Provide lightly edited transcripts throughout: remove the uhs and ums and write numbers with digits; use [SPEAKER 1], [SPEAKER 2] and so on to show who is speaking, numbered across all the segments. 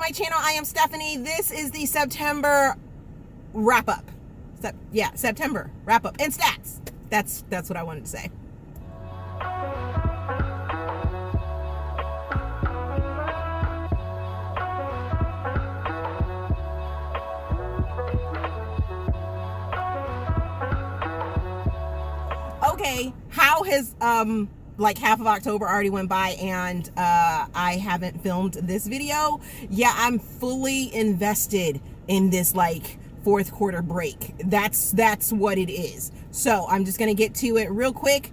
[SPEAKER 1] my channel. I am Stephanie. This is the September wrap-up. September wrap-up and stats. That's what I wanted to say. Okay, how has like half of October already went by and I haven't filmed this video? Yeah, I'm fully invested in this like fourth quarter break. That's what it is. So I'm just gonna get to it real quick,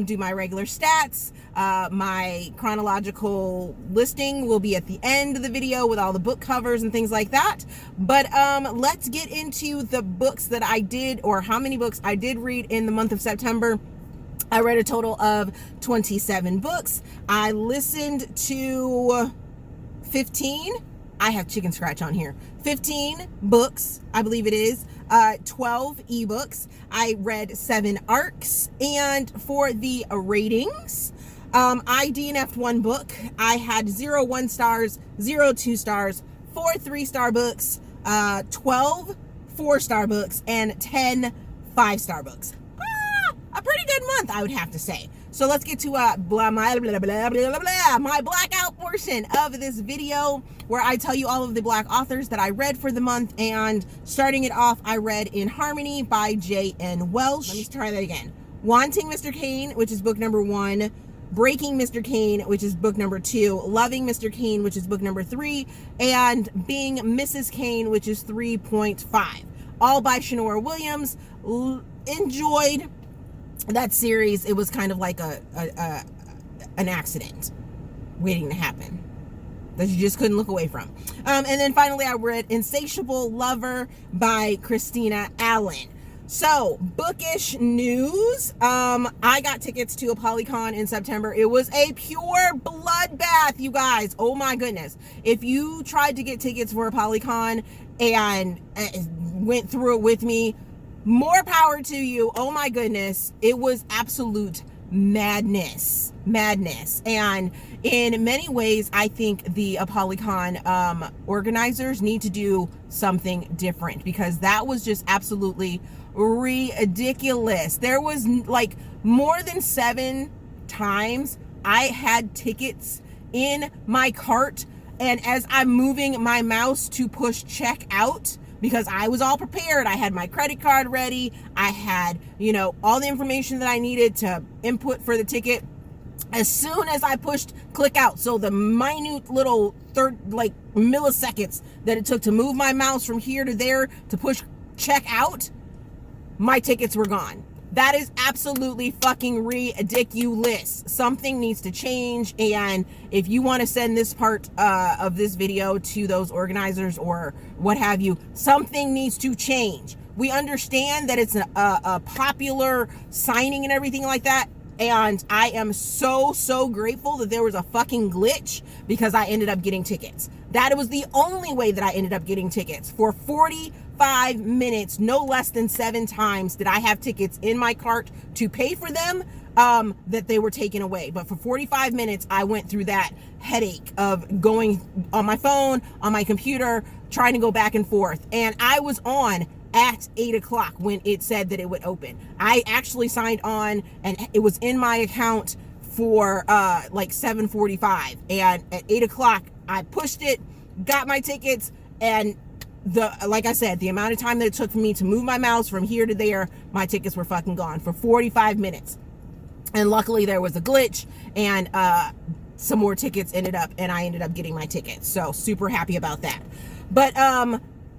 [SPEAKER 1] do my regular stats. My chronological listing will be at the end of the video with all the book covers and things like that. But let's get into the books that I did, or how many books I did read in the month of September. I read a total of 27 books. I listened to 15. I have chicken scratch on here. 15 books, I believe it is. 12 ebooks. I read 7 arcs. And for the ratings, I DNF'd 1 book. I had 0 1-stars, 0 2-stars, 4 3-star books, 12 4-star books, and 10 5-star books. A pretty good month, I would have to say. So let's get to my blackout portion of this video, where I tell you all of the Black authors that I read for the month. And starting it off, I read In Harmony by J.N. Welsh. Let me try that again. Wanting Mr. Kane, which is book number 1. Breaking Mr. Kane, which is book number 2. Loving Mr. Kane, which is book number 3. And Being Mrs. Kane, which is 3.5. All by SHANORA Williams. Enjoyed that series. It was kind of like an accident waiting to happen that you just couldn't look away from. And then finally I read Insatiable Lover by KRYSTYNA ALLYN. So, bookish news. I got tickets to ALLYN in September. It was a pure bloodbath, you guys. Oh my goodness. If you tried to get tickets for ALLYN and went through it with me, more power to you. Oh my goodness. It was absolute madness. And in many ways, I think the ALLYN organizers need to do something different, because that was just absolutely ridiculous. There was like more than 7 times I had tickets in my cart, and as I'm moving my mouse to push check out, because I was all prepared. I had my credit card ready. I had, all the information that I needed to input for the ticket. As soon as I pushed click out, so the minute little milliseconds that it took to move my mouse from here to there to push check out, my tickets were gone. That is absolutely fucking ridiculous. Something needs to change. And if you want to send this part of this video to those organizers or what have you, something needs to change. We understand that it's a popular signing and everything like that. And I am so grateful that there was a fucking glitch, because I ended up getting tickets. That was the only way that I ended up getting tickets. For 45 minutes, no less than 7 times did I have tickets in my cart to pay for them, that they were taken away. But for 45 minutes, I went through that headache of going on my phone, on my computer, trying to go back and forth. And I was on at 8 o'clock when it said that it would open. I actually signed on and it was in my account for like 7:45, and at 8 o'clock I pushed it, got my tickets, and like I said, the amount of time that it took for me to move my mouse from here to there, my tickets were fucking gone for 45 minutes. And luckily there was a glitch, and some more tickets ended up, and I ended up getting my tickets. So super happy about that. But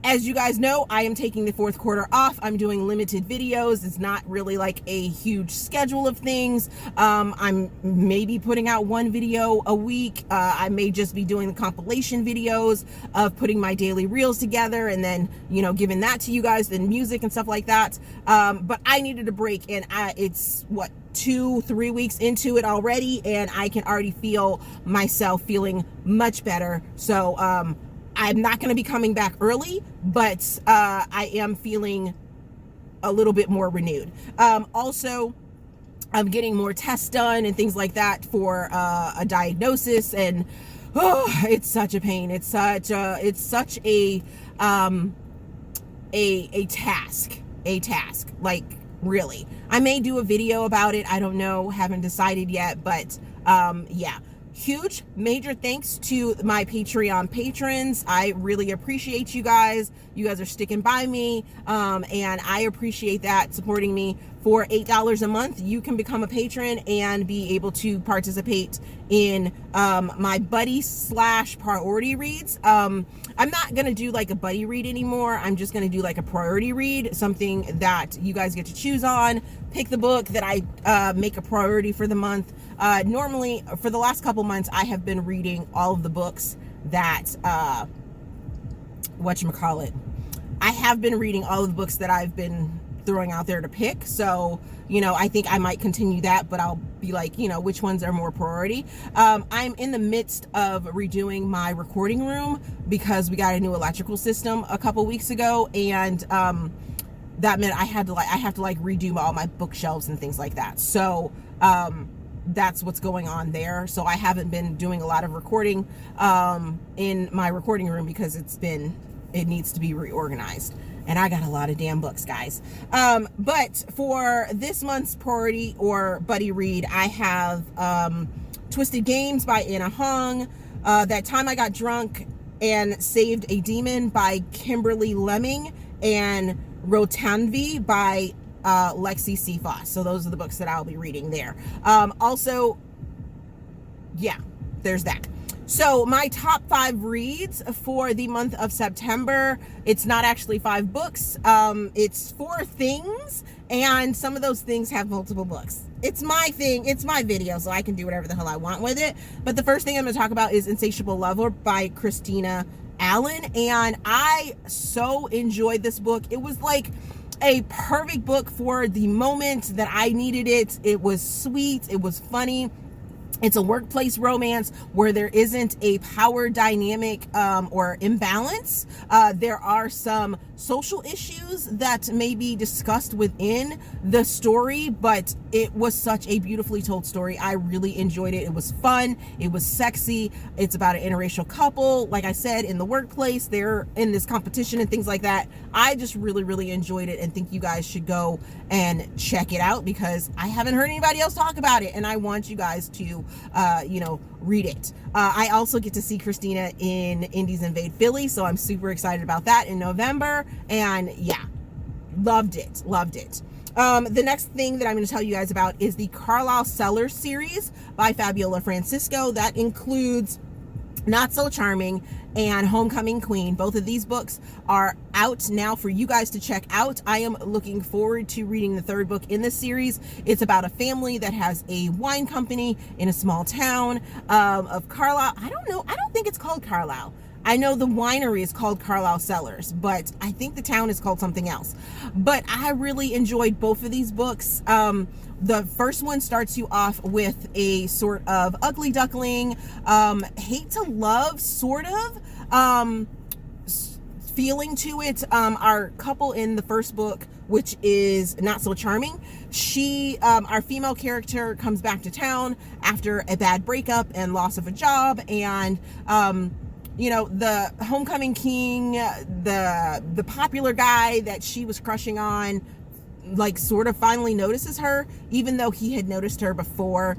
[SPEAKER 1] as you guys know, I am taking the fourth quarter off. I'm doing limited videos. It's not really like a huge schedule of things. I'm maybe putting out 1 video a week. I may just be doing the compilation videos of putting my daily reels together and then, giving that to you guys, and music and stuff like that. But I needed a break, and it's 2-3 weeks into it already, and I can already feel myself feeling much better. So, I'm not going to be coming back early, but I am feeling a little bit more renewed. Also, I'm getting more tests done and things like that for a diagnosis and oh, it's such a pain. It's such a task, like, really. I may do a video about it. I don't know, haven't decided yet, but yeah. Huge major thanks to my Patreon patrons. I really appreciate you guys. You guys are sticking by me, and I appreciate that, supporting me. For $8 a month, you can become a patron and be able to participate in my buddy / priority reads. I'm not gonna do like a buddy read anymore. I'm just gonna do like a priority read, something that you guys get to choose on. Pick the book that I make a priority for the month. Normally, for the last couple months, I have been reading all of the books that whatchamacallit. I have been reading all of the books that I've been throwing out there to pick. So, you know, I think I might continue that, but I'll be like, you know, which ones are more priority. I'm in the midst of redoing my recording room because we got a new electrical system a couple weeks ago, and that meant I have to redo all my bookshelves and things like that. So that's what's going on there. So I haven't been doing a lot of recording in my recording room because it needs to be reorganized. And I got a lot of damn books, guys. But for this month's priority or buddy read, I have Twisted Games by Anna Hong, That Time I Got Drunk and Saved a Demon by Kimberly Lemming, and Rotanvi by Lexi C. Foss. So those are the books that I'll be reading there. Also, yeah, there's that. So my top 5 reads for the month of September, it's not actually 5 books. It's 4 things, and some of those things have multiple books. It's my thing. It's my video, so I can do whatever the hell I want with it. But the first thing I'm going to talk about is Insatiable Lover by KRYSTYNA ALLYN, and I so enjoyed this book. It was like a perfect book for the moment that I needed it. It was sweet. It was funny. It's a workplace romance where there isn't a power dynamic or imbalance. There are some social issues that may be discussed within the story, but it was such a beautifully told story. I really enjoyed it. It was fun. It was sexy. It's about an interracial couple. Like I said, in the workplace, they're in this competition and things like that. I just really, really enjoyed it and think you guys should go and check it out because I haven't heard anybody else talk about it, and I want you guys to read it. I also get to see KRYSTYNA in Indies Invade Philly, so I'm super excited about that in November, and yeah, loved it. The next thing that I'm going to tell you guys about is the Carlisle Sellers series by Fabiola Francisco. That includes Not So Charming and Homecoming Queen. Both of these books are out now for you guys to check out. I am looking forward to reading the 3rd book in this series. It's about a family that has a wine company in a small town of Carlisle. I don't think it's called Carlisle. I know the winery is called Carlisle Cellars, but I think the town is called something else. But I really enjoyed both of these books. The first one starts you off with a sort of ugly duckling, hate to love sort of feeling to it. Our couple in the first book, which is Not So Charming, our female character comes back to town after a bad breakup and loss of a job, and the homecoming king, the popular guy that she was crushing on, like, sort of finally notices her, even though he had noticed her before.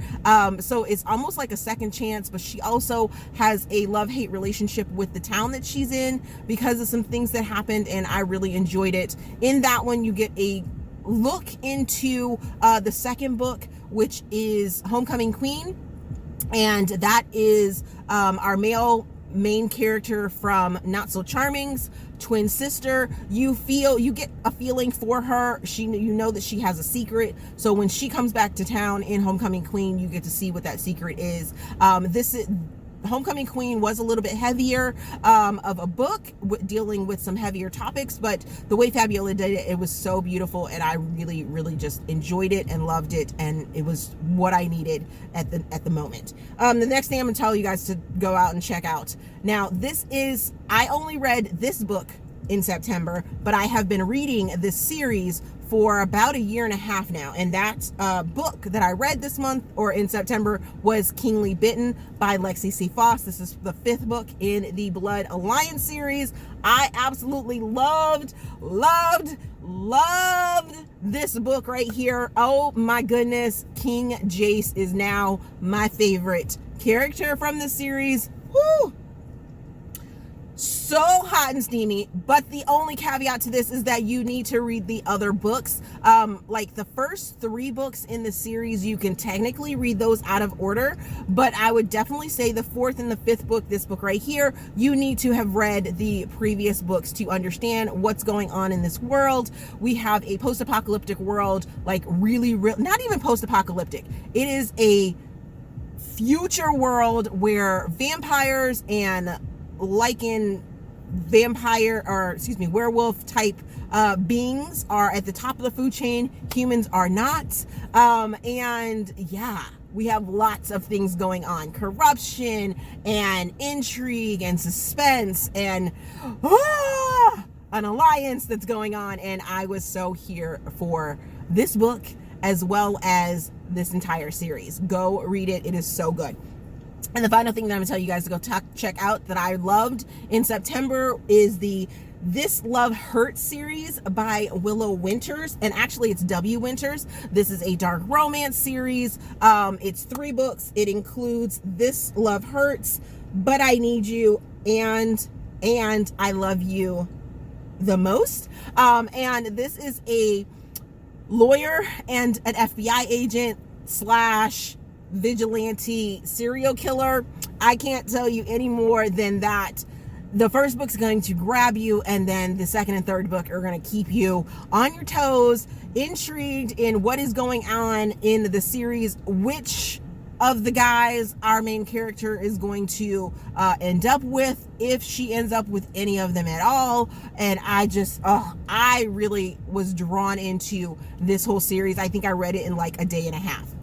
[SPEAKER 1] So it's almost like a second chance, but she also has a love-hate relationship with the town that she's in because of some things that happened, and I really enjoyed it. In that one, you get a look into the second book, which is Homecoming Queen, and that is our male main character from Not So Charming's twin sister. You get a feeling for her. You know that she has a secret, so when she comes back to town in Homecoming Queen, you get to see what that secret is. Homecoming Queen was a little bit heavier of a book, dealing with some heavier topics, but the way Fabiola did it, it was so beautiful, and I really, really just enjoyed it and loved it, and it was what I needed at the moment. The next thing I'm going to tell you guys to go out and check out. Now, I only read this book in September, but I have been reading this series for about 1.5 years now, and that book that I read this month or in September was Kingly Bitten by Lexi C. Foss. This is the 5th book in the Blood Alliance series. I absolutely loved this book right here. Oh my goodness, King Jace is now my favorite character from the series. Woo! So hot and steamy, but the only caveat to this is that you need to read the other books. Like the first 3 books in the series, you can technically read those out of order, but I would definitely say the 4th and the 5th book, this book right here, you need to have read the previous books to understand what's going on in this world. We have a post-apocalyptic world, like really, not even post-apocalyptic. It is a future world where vampires and werewolf type beings are at the top of the food chain. Humans are not. And yeah, we have lots of things going on. Corruption and intrigue and suspense and an alliance that's going on. And I was so here for this book as well as this entire series. Go read it. It is so good. And the final thing that I'm going to tell you guys to go check out that I loved in September is the This Love Hurts series by Willow Winters. And actually it's W. Winters. This is a dark romance series. It's 3 books. It includes This Love Hurts, But I Need You, and I Love You the Most. And this is a lawyer and an FBI agent / vigilante serial killer. I can't tell you any more than that. The first book's going to grab you, and then the 2nd and 3rd book are going to keep you on your toes, intrigued in what is going on in the series, which of the guys our main character is going to end up with, if she ends up with any of them at all. And I really was drawn into this whole series. I think I read it in like 1.5 days.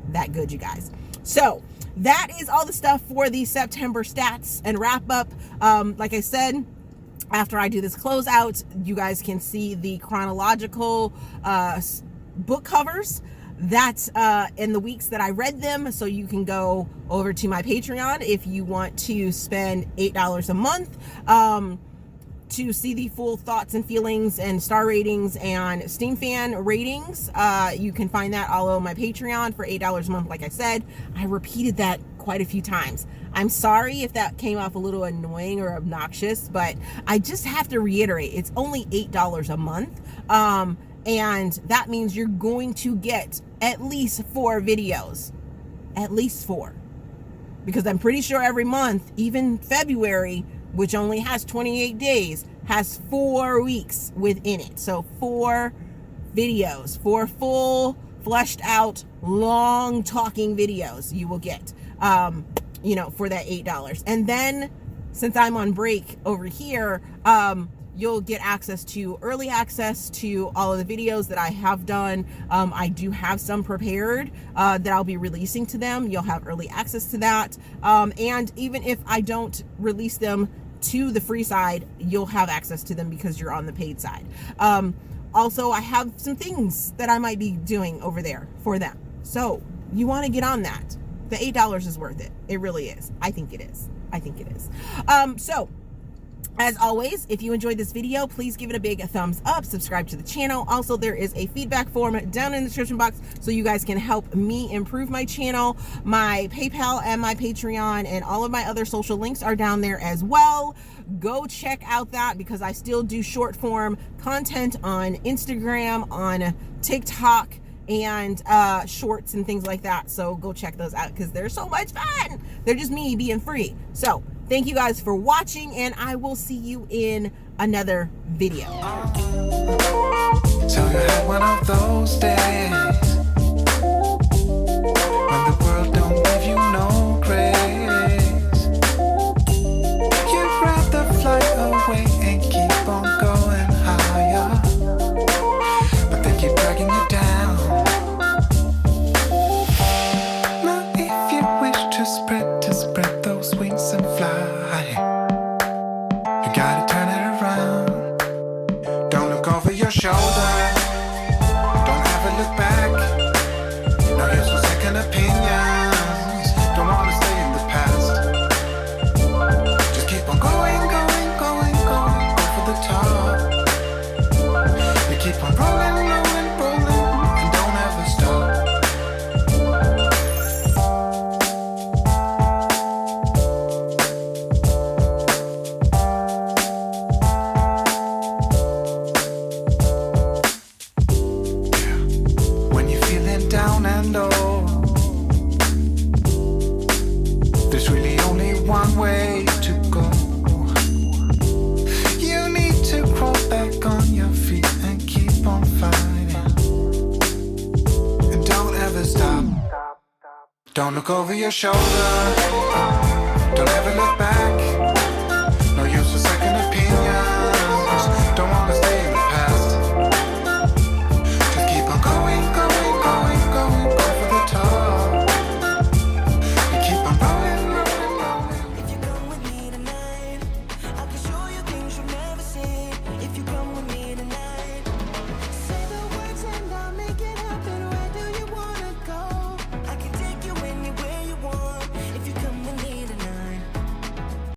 [SPEAKER 1] That good, you guys. So that is all the stuff for the September stats and wrap up. Like I said, after I do this closeout, you guys can see the chronological book covers that in the weeks that I read them. So you can go over to my Patreon if you want to spend $8 a month to see the full thoughts and feelings and star ratings and Steam fan ratings. You can find that all on my Patreon for $8 a month. Like I said, I repeated that quite a few times. I'm sorry if that came off a little annoying or obnoxious, but I just have to reiterate, it's only $8 a month. And that means you're going to get at least 4 videos, at least 4, because I'm pretty sure every month, even February, which only has 28 days, has 4 weeks within it. So 4 videos, 4 full, fleshed out, long talking videos you will get, for that $8. And then, since I'm on break over here, you'll get early access to all of the videos that I have done. I do have some prepared that I'll be releasing to them. You'll have early access to that. And even if I don't release them to the free side, you'll have access to them because you're on the paid side. Also, I have some things that I might be doing over there for them. So you want to get on that. The $8 is worth it. It really is. I think it is. So as always, if you enjoyed this video, please give it a big thumbs up, subscribe to the channel. Also, there is a feedback form down in the description box so you guys can help me improve my channel. My PayPal and my Patreon and all of my other social links are down there as well. Go check out that, because I still do short form content on Instagram, on TikTok, and shorts and things like that. So go check those out because they're so much fun. They're just me being free. So thank you guys for watching, and I will see you in another video.
[SPEAKER 2] So you had one of those days when the world don't give you no grace. You'd rather fly away and keep on going higher, but they keep dragging you down. Now if you wish to spread those wings and fly, you gotta turn it around. Don't look over your shoulder. Don't look over your shoulder. Don't ever look